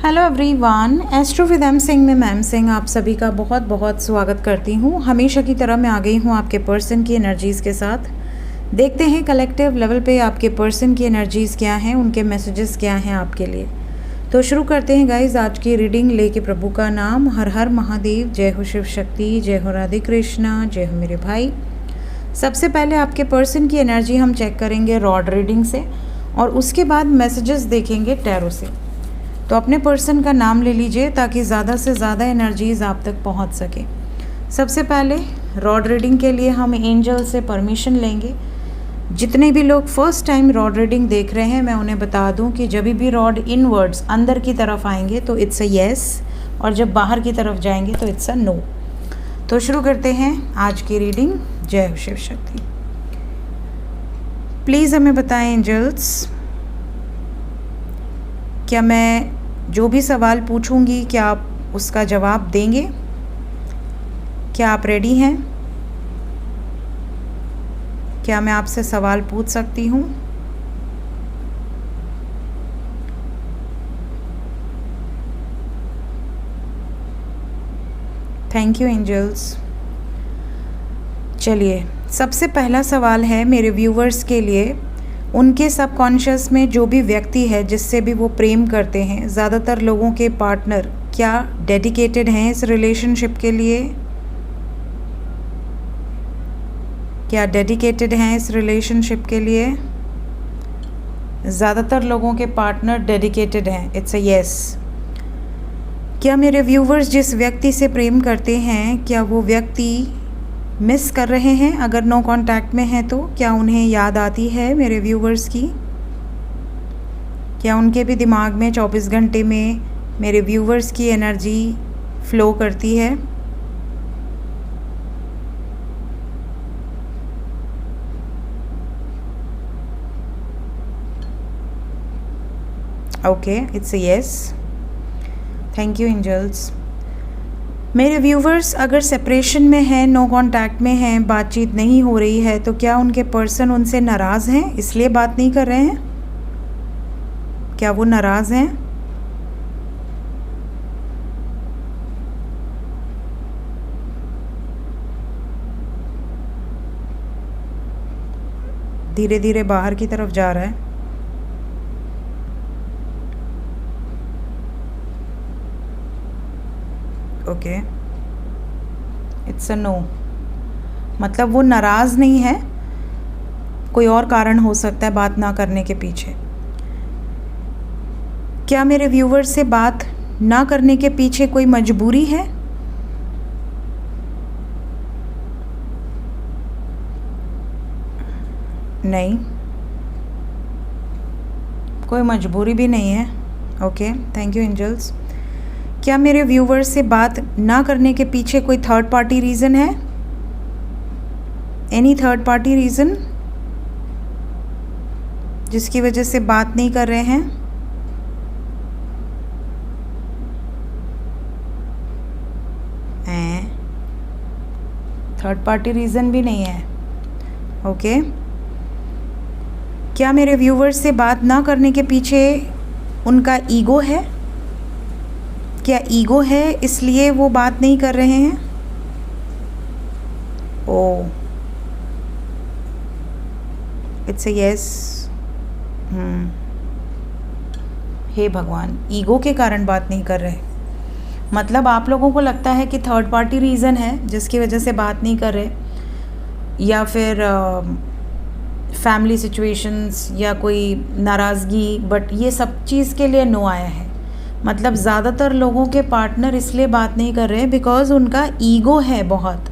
Hello everyone, astro with M Singh में ma'am Singh आप सभी का बहुत बहुत स्वागत करती हूँ। हमेशा की तरह मैं आ गई हूँ आपके पर्सन की एनर्जीज़ के साथ। देखते हैं कलेक्टिव लेवल पे आपके पर्सन की एनर्जीज़ क्या हैं, उनके मैसेजेस क्या हैं आपके लिए। तो शुरू करते हैं गाइज आज की रीडिंग लेके। प्रभु का नाम हर हर महादेव, जय हो शिव शक्ति, जय हो राधे कृष्णा, जय हो मेरे भाई। सबसे पहले आपके पर्सन की एनर्जी हम चेक करेंगे रॉड रीडिंग से और उसके बाद मैसेजेस देखेंगे टैरो से। तो अपने पर्सन का नाम ले लीजिए ताकि ज़्यादा से ज़्यादा एनर्जीज़ आप तक पहुंच सके। सबसे पहले रॉड रीडिंग के लिए हम एंजल से परमिशन लेंगे। जितने भी लोग फर्स्ट टाइम रॉड रीडिंग देख रहे हैं मैं उन्हें बता दूं कि जब भी रॉड इनवर्ड्स अंदर की तरफ आएंगे तो इट्स अ येस, और जब बाहर की तरफ जाएंगे तो इट्स अ नो। तो शुरू करते हैं आज की रीडिंग। जय हो शिव शक्ति। प्लीज़ हमें बताएं एंजल्स, क्या मैं जो भी सवाल पूछूंगी क्या आप उसका जवाब देंगे? क्या आप रेडी हैं? क्या मैं आपसे सवाल पूछ सकती हूँ? Thank you angels. चलिए, सबसे पहला सवाल है मेरे व्यूवर्स के लिए। उनके सबकॉन्शियस में जो भी व्यक्ति है जिससे भी वो प्रेम करते हैं, ज़्यादातर लोगों के पार्टनर क्या डेडिकेटेड हैं इस रिलेशनशिप के लिए? क्या डेडिकेटेड हैं इस रिलेशनशिप के लिए? ज़्यादातर लोगों के पार्टनर डेडिकेटेड हैं, इट्स अ येस। क्या मेरे व्यूवर्स जिस व्यक्ति से प्रेम करते हैं क्या वो व्यक्ति मिस कर रहे हैं? अगर नो कांटेक्ट में हैं तो क्या उन्हें याद आती है मेरे व्यूवर्स की? क्या उनके भी दिमाग में 24 घंटे में मेरे व्यूवर्स की एनर्जी फ्लो करती है? Okay, it's a yes. Thank you angels. मेरे व्यूवर्स अगर सेपरेशन में हैं, नो कांटेक्ट में हैं, बातचीत नहीं हो रही है तो क्या उनके पर्सन उनसे नाराज़ हैं इसलिए बात नहीं कर रहे हैं? क्या वो नाराज़ हैं? धीरे धीरे बाहर की तरफ जा रहा है। Okay, it's a no. मतलब वो नाराज़ नहीं है, कोई और कारण हो सकता है बात ना करने के पीछे। क्या मेरे व्यूवर से बात ना करने के पीछे कोई मजबूरी है? नहीं, कोई मजबूरी भी नहीं है। Okay, thank you angels. क्या मेरे व्यूवर्स से बात ना करने के पीछे कोई थर्ड पार्टी रीज़न है? एनी थर्ड पार्टी रीज़न जिसकी वजह से बात नहीं कर रहे हैं? थर्ड पार्टी रीज़न भी नहीं है। ओके। क्या मेरे व्यूवर्स से बात ना करने के पीछे उनका ईगो है? क्या ईगो है इसलिए वो बात नहीं कर रहे हैं? ओ, इट्स अ यस। हे भगवान, ईगो के कारण बात नहीं कर रहे। मतलब आप लोगों को लगता है कि थर्ड पार्टी रीज़न है जिसकी वजह से बात नहीं कर रहे, या फिर फैमिली सिचुएशंस या कोई नाराज़गी, बट ये सब चीज़ के लिए नो आया है। मतलब ज़्यादातर लोगों के पार्टनर इसलिए बात नहीं कर रहे बिकॉज़ उनका ईगो है बहुत,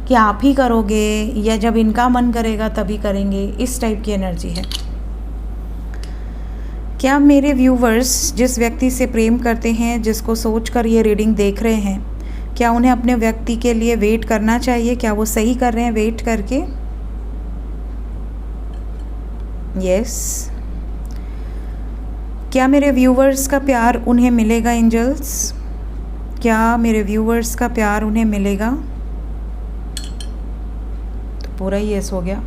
कि आप ही करोगे या जब इनका मन करेगा तभी करेंगे, इस टाइप की एनर्जी है। क्या मेरे व्यूवर्स जिस व्यक्ति से प्रेम करते हैं, जिसको सोचकर ये रीडिंग देख रहे हैं, क्या उन्हें अपने व्यक्ति के लिए वेट करना चाहिए? क्या वो सही कर रहे हैं वेट करके? यस। क्या मेरे व्यूवर्स का प्यार उन्हें मिलेगा एंजल्स? क्या मेरे व्यूवर्स का प्यार उन्हें मिलेगा? तो पूरा ही यस हो गया।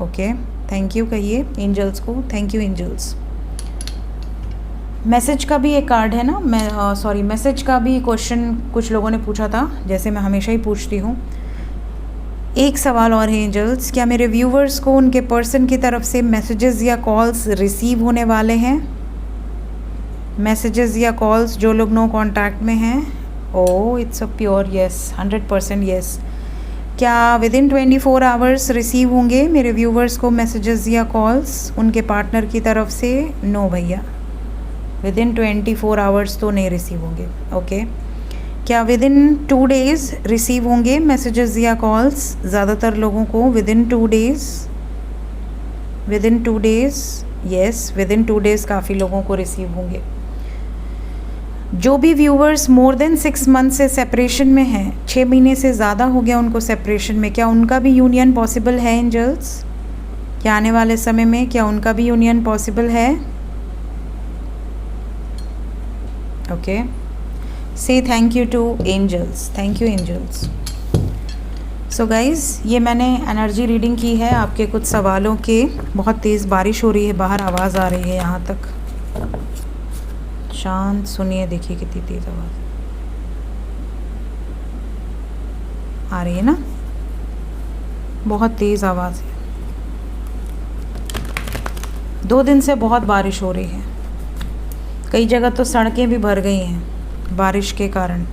ओके, थैंक यू कहिए एंजल्स को। Thank you angels. मैसेज का भी एक कार्ड है ना, मैं मैसेज का भी क्वेश्चन कुछ लोगों ने पूछा था, जैसे मैं हमेशा ही पूछती हूँ। एक सवाल और है एंजल्स, क्या मेरे व्यूवर्स को उनके पर्सन की तरफ से मैसेजेस या कॉल्स रिसीव होने वाले हैं? मैसेजेस या कॉल्स जो लोग नो कांटेक्ट में हैं। Oh, it's a pure yes, 100% yes. क्या विद इन 24 आवर्स रिसीव होंगे मेरे व्यूवर्स को मैसेजेस या कॉल्स उनके पार्टनर की तरफ से? नो भैया, विद इन 24 आवर्स तो नहीं रिसीव होंगे। ओके, क्या विद इन 2 डेज़ रिसीव होंगे मैसेजेस या कॉल्स? ज़्यादातर लोगों को with in 2 days, with in 2 days, yes, with in 2 days काफ़ी लोगों को रिसीव होंगे। जो भी व्यूवर्स मोर देन 6 मंथ से सेपरेशन में हैं, 6 महीने से ज़्यादा हो गया उनको सेपरेशन में, क्या उनका भी यूनियन पॉसिबल है एंजल्स? क्या आने वाले समय में क्या उनका भी यूनियन पॉसिबल है? ओके, से thank you to angels, thank you angels. So guys, ये मैंने एनर्जी रीडिंग की है आपके कुछ सवालों के। बहुत तेज़ बारिश हो रही है बाहर, आवाज़ आ रही है यहाँ तक। शांत सुनिए, देखिए कितनी तेज़ आवाज़ आ रही है ना, बहुत तेज़ आवाज़ है। 2 दिन से बहुत बारिश हो रही है, कई जगह तो सड़कें भी भर गई हैं बारिश के कारण।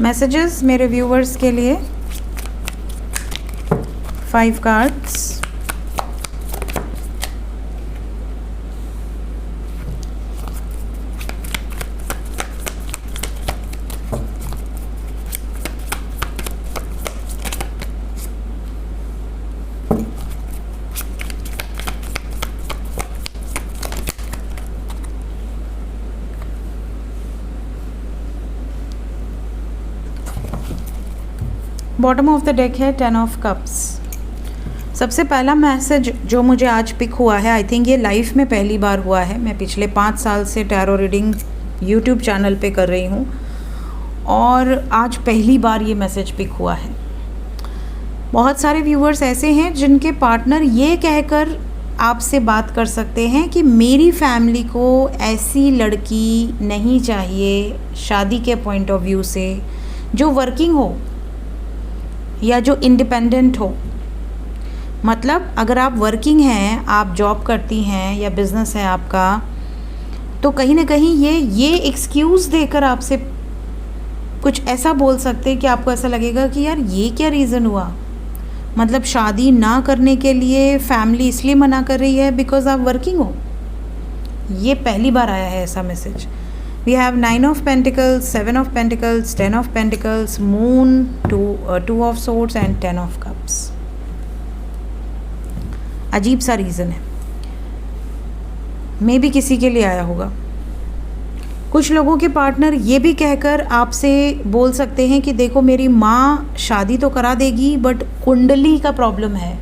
मैसेजेस मेरे व्यूवर्स के लिए 5 cards. Bottom of the deck है 10 ऑफ कप्स। सबसे पहला मैसेज जो मुझे आज पिक हुआ है, आई थिंक ये लाइफ में पहली बार हुआ है। मैं पिछले 5 साल से टैरो रीडिंग यूट्यूब चैनल पे कर रही हूँ और आज पहली बार ये मैसेज पिक हुआ है। बहुत सारे व्यूवर्स ऐसे हैं जिनके पार्टनर ये कहकर आपसे बात कर सकते हैं कि मेरी फैमिली को ऐसी लड़की नहीं चाहिए, शादी के पॉइंट ऑफ व्यू से, जो वर्किंग हो या जो इंडिपेंडेंट हो। मतलब अगर आप वर्किंग हैं, आप जॉब करती हैं या बिज़नेस है आपका, तो कहीं ना कहीं ये एक्सक्यूज़ देकर आपसे कुछ ऐसा बोल सकते हैं कि आपको ऐसा लगेगा कि यार ये क्या रीज़न हुआ। मतलब शादी ना करने के लिए फैमिली इसलिए मना कर रही है बिकॉज आप वर्किंग हो। ये पहली बार आया है ऐसा message. We have 9 of Pentacles, 7 of Pentacles, 10 of Pentacles, Moon, 2 of Swords and 10 of Cups. अजीब सा रीज़न है, मे भी किसी के लिए आया होगा। कुछ लोगों के पार्टनर ये भी कहकर आपसे बोल सकते हैं कि देखो मेरी माँ शादी तो करा देगी बट कुंडली का प्रॉब्लम है।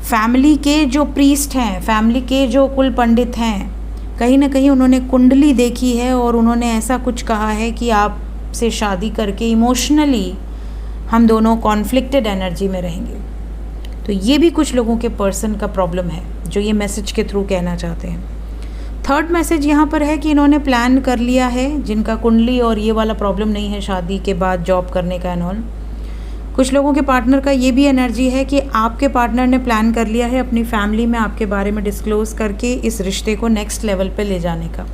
फैमिली के जो प्रीस्ट हैं, फैमिली के जो कुल पंडित हैं, कहीं ना कहीं उन्होंने कुंडली देखी है और उन्होंने ऐसा कुछ कहा है कि आपसे शादी करके इमोशनली हम दोनों कॉन्फ्लिक्टेड एनर्जी में रहेंगे। तो ये भी कुछ लोगों के पर्सन का प्रॉब्लम है जो ये मैसेज के थ्रू कहना चाहते हैं। थर्ड मैसेज यहाँ पर है कि इन्होंने प्लान कर लिया है, जिनका कुंडली और ये वाला प्रॉब्लम नहीं है शादी के बाद जॉब करने का एंड ऑल। कुछ लोगों के पार्टनर का ये भी एनर्जी है कि आपके पार्टनर ने प्लान कर लिया है अपनी फैमिली में आपके बारे में डिस्क्लोज़ करके इस रिश्ते को नेक्स्ट लेवल पे ले जाने का।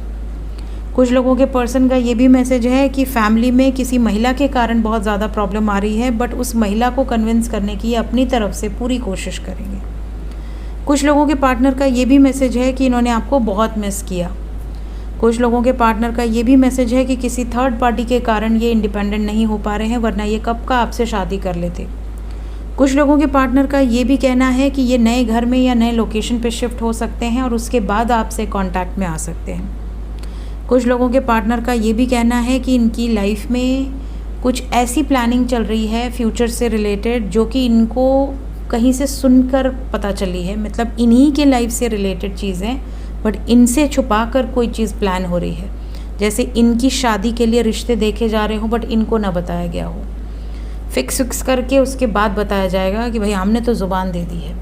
कुछ लोगों के पर्सन का ये भी मैसेज है कि फैमिली में किसी महिला के कारण बहुत ज़्यादा प्रॉब्लम आ रही है, बट उस महिला को कन्विंस करने की अपनी तरफ से पूरी कोशिश करेंगे। कुछ लोगों के पार्टनर का ये भी मैसेज है कि इन्होंने आपको बहुत मिस किया। कुछ लोगों के पार्टनर का ये भी मैसेज है कि किसी थर्ड पार्टी के कारण ये इंडिपेंडेंट नहीं हो पा रहे हैं, वरना ये कब का आपसे शादी कर लेते। कुछ लोगों के पार्टनर का ये भी कहना है कि ये नए घर में या नए लोकेशन पे शिफ्ट हो सकते हैं और उसके बाद आपसे कांटेक्ट में आ सकते हैं। कुछ लोगों के पार्टनर का ये भी कहना है कि इनकी लाइफ में कुछ ऐसी प्लानिंग चल रही है फ्यूचर से रिलेटेड जो कि इनको कहीं से सुनकर पता चली है। मतलब इन्हीं के लाइफ से रिलेटेड चीज़ें, बट इनसे छुपा कर कोई चीज़ प्लान हो रही है। जैसे इनकी शादी के लिए रिश्ते देखे जा रहे हो बट इनको ना बताया गया हो। फिक्स करके उसके बाद बताया जाएगा कि भाई हमने तो ज़ुबान दे दी है।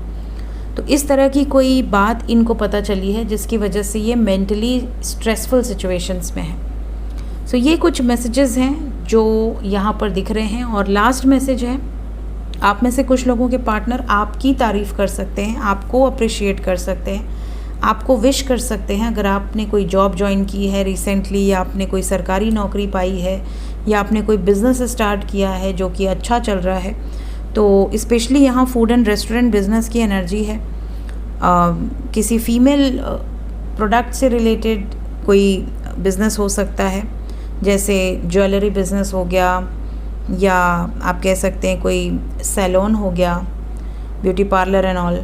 तो इस तरह की कोई बात इनको पता चली है जिसकी वजह से ये मेंटली स्ट्रेसफुल सिचुएशंस में है। सो ये कुछ मैसेजेस हैं जो यहाँ पर दिख रहे हैं। और लास्ट मैसेज है, आप में से कुछ लोगों के पार्टनर आपकी तारीफ़ कर सकते हैं, आपको अप्रिशिएट कर सकते हैं, आपको विश कर सकते हैं। अगर आपने कोई जॉब ज्वाइन की है रिसेंटली, या आपने कोई सरकारी नौकरी पाई है, या आपने कोई बिज़नेस स्टार्ट किया है जो कि अच्छा चल रहा है, तो स्पेशली यहाँ फूड एंड रेस्टोरेंट बिज़नेस की एनर्जी है। किसी फीमेल प्रोडक्ट से रिलेटेड कोई बिज़नेस हो सकता है, जैसे ज्वेलरी बिज़नेस हो गया, या आप कह सकते हैं कोई सैलून हो गया, ब्यूटी पार्लर एंड ऑल,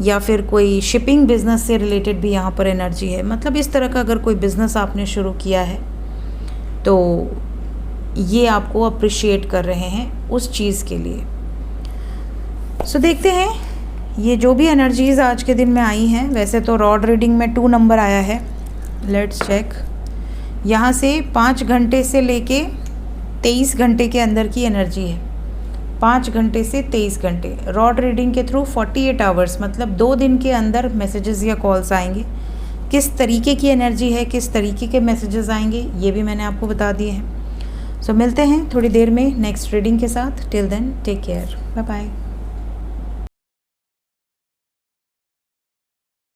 या फिर कोई शिपिंग बिज़नेस से रिलेटेड भी यहाँ पर एनर्जी है। मतलब इस तरह का अगर कोई बिज़नेस आपने शुरू किया है तो ये आपको अप्रिशिएट कर रहे हैं उस चीज़ के लिए। सो देखते हैं ये जो भी एनर्जीज़ आज के दिन में आई हैं। वैसे तो रॉड रीडिंग में 2 नंबर आया है, लेट्स चेक। यहाँ से 5 घंटे से लेके 23 घंटे के अंदर की एनर्जी है। 5 घंटे से 23 घंटे रॉड रीडिंग के थ्रू 48 आवर्स, मतलब 2 दिन के अंदर मैसेजेस या कॉल्स आएंगे। किस तरीके की एनर्जी है, किस तरीके के मैसेजेस आएंगे, ये भी मैंने आपको बता दिए हैं। सो मिलते हैं थोड़ी देर में नेक्स्ट रीडिंग के साथ। Till then take care, bye bye.